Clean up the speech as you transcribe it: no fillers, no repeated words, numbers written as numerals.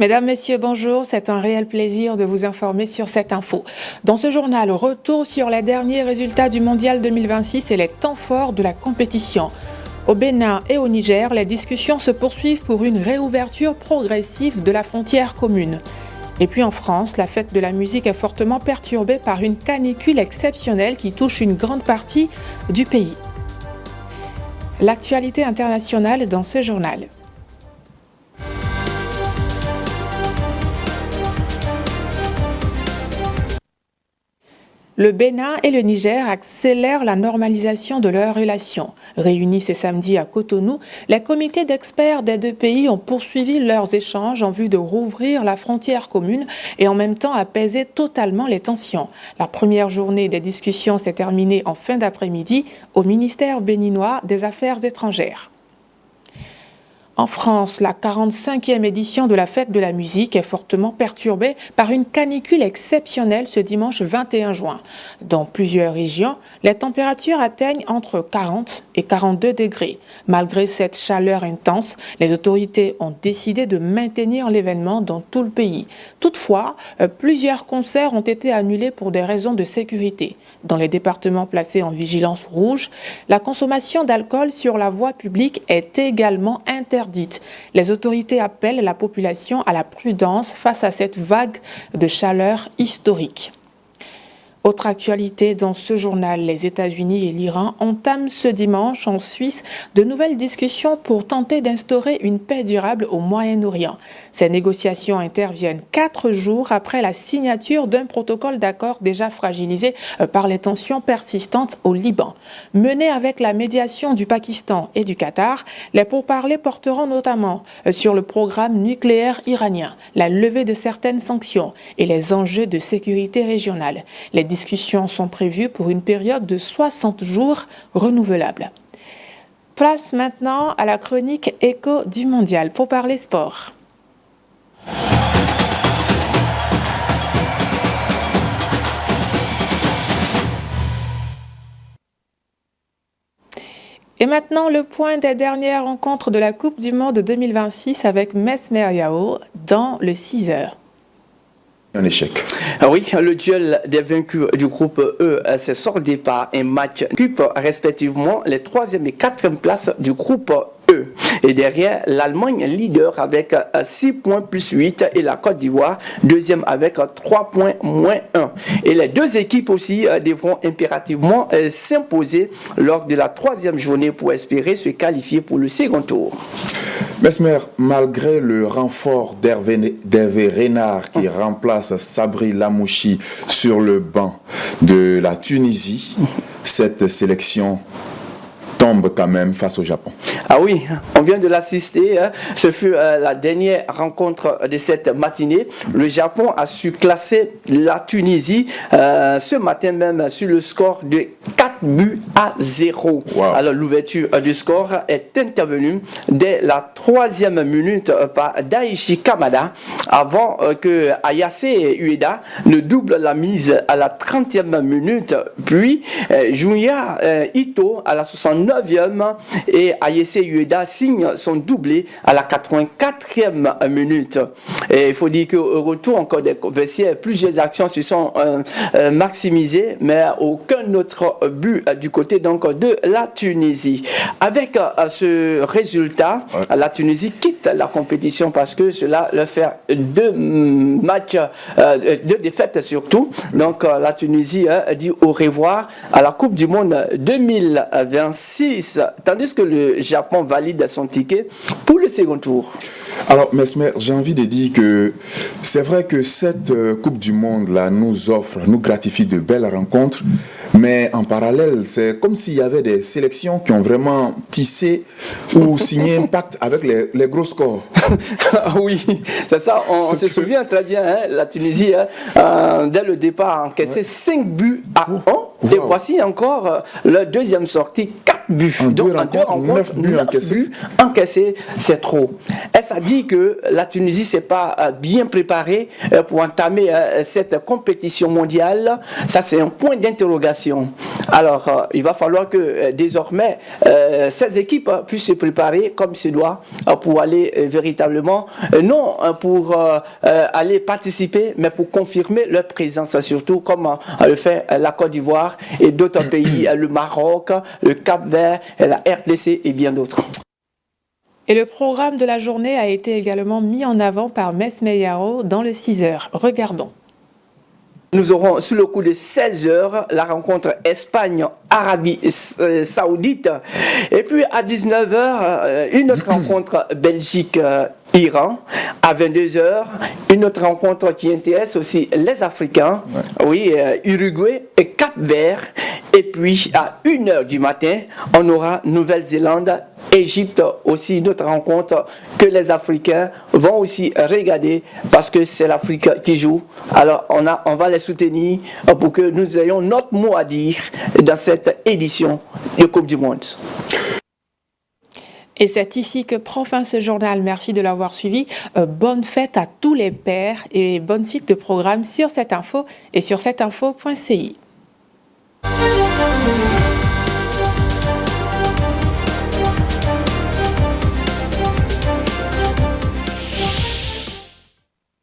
Mesdames, Messieurs, bonjour. C'est un réel plaisir de vous informer sur cette info. Dans ce journal, retour sur les derniers résultats du Mondial 2026 et les temps forts de la compétition. Au Bénin et au Niger, les discussions se poursuivent pour une réouverture progressive de la frontière commune. Et puis en France, la fête de la musique est fortement perturbée par une canicule exceptionnelle qui touche une grande partie du pays. L'actualité internationale dans ce journal. Le Bénin et le Niger accélèrent la normalisation de leurs relations. Réunis ce samedi à Cotonou, les comités d'experts des deux pays ont poursuivi leurs échanges en vue de rouvrir la frontière commune et en même temps apaiser totalement les tensions. La première journée des discussions s'est terminée en fin d'après-midi au ministère béninois des Affaires étrangères. En France, la 45e édition de la fête de la musique est fortement perturbée par une canicule exceptionnelle ce dimanche 21 juin. Dans plusieurs régions, les températures atteignent entre 40 et 42 degrés. Malgré cette chaleur intense, les autorités ont décidé de maintenir l'événement dans tout le pays. Toutefois, plusieurs concerts ont été annulés pour des raisons de sécurité. Dans les départements placés en vigilance rouge, la consommation d'alcool sur la voie publique est également interdite. Les autorités appellent la population à la prudence face à cette vague de chaleur historique. Autre actualité dans ce journal, les États-Unis et l'Iran entament ce dimanche en Suisse de nouvelles discussions pour tenter d'instaurer une paix durable au Moyen-Orient. Ces négociations interviennent 4 jours après la signature d'un protocole d'accord déjà fragilisé par les tensions persistantes au Liban. Menés avec la médiation du Pakistan et du Qatar, les pourparlers porteront notamment sur le programme nucléaire iranien, la levée de certaines sanctions et les enjeux de sécurité régionale. Les discussions sont prévues pour une période de 60 jours renouvelable. Place maintenant à la chronique Écho du Mondial pour parler sport. Et maintenant, le point des dernières rencontres de la Coupe du Monde 2026 avec Mesmer Yao dans le 6h. Un échec. Oui, le duel des vaincus du groupe E s'est soldé par un match cup respectivement les 3e et 4e places du groupe E. Et derrière, l'Allemagne leader avec 6 points plus 8 et la Côte d'Ivoire deuxième avec 3 points moins 1. Et les deux équipes aussi devront impérativement s'imposer lors de la 3e journée pour espérer se qualifier pour le second tour. Mesmer, malgré le renfort d'Hervé Renard qui remplace Sabri Lamouchi sur le banc de la Tunisie, cette sélection tombe quand même face au Japon. Ah oui, on vient de l'assister. Ce fut la dernière rencontre de cette matinée. Le Japon a su classer la Tunisie ce matin même sur le score de 4-0. Wow. Alors l'ouverture du score est intervenue dès la 3e minute par Daichi Kamada avant que Ayase Ueda ne double la mise à la 30e minute. Puis Junya Ito à la 69e et Ayase Ueda signe son doublé à la 84e minute. Et il faut dire qu'au retour encore des vestiaires, plusieurs actions se sont maximisées, mais aucun autre but du côté donc de la Tunisie. Avec ce résultat, la Tunisie quitte la compétition parce que cela leur fait 2 matchs, 2 défaites surtout. Donc la Tunisie dit au revoir à la Coupe du Monde 2026, tandis que le Japon valide son ticket pour le second tour. Alors, Mesmer, j'ai envie de dire que c'est vrai que cette Coupe du Monde-là nous gratifie de belles rencontres, mais en parallèle, c'est comme s'il y avait des sélections qui ont vraiment tissé ou signé un pacte avec les gros scores. Oui, c'est ça, on se souvient très bien, la Tunisie, dès le départ, a encaissé 5 buts à 1. Et voici encore leur deuxième sortie, 4 buts. En Donc deux en deux rencontres, rencontres, 9 buts 9 encaissés. buts encaissés, c'est trop. Et ça dit que la Tunisie s'est pas bien préparée pour entamer cette compétition mondiale. Ça, c'est un point d'interrogation. Alors, il va falloir que désormais, ces équipes puissent se préparer comme se doit pour aller véritablement, non pour aller participer, mais pour confirmer leur présence, surtout comme le fait la Côte d'Ivoire et d'autres pays, le Maroc, le Cap-Vert, la RDC et bien d'autres. Et le programme de la journée a été également mis en avant par Mess Meyaro dans le 6h. Regardons. Nous aurons sous le coup de 16h la rencontre Espagne-Arabie Saoudite. Et puis à 19h, une autre rencontre Belgique-Iran. À 22h, une autre rencontre qui intéresse aussi les Africains. Oui, Uruguay et Cap-Vert. Et puis à 1h du matin, on aura Nouvelle-Zélande, Égypte, aussi une autre rencontre que les Africains vont aussi regarder parce que c'est l'Afrique qui joue. Alors on va les soutenir pour que nous ayons notre mot à dire dans cette édition de Coupe du Monde. Et c'est ici que prend fin ce journal. Merci de l'avoir suivi. Bonne fête à tous les pères et bonne suite de programmes sur cette info et sur cetteinfo.ci.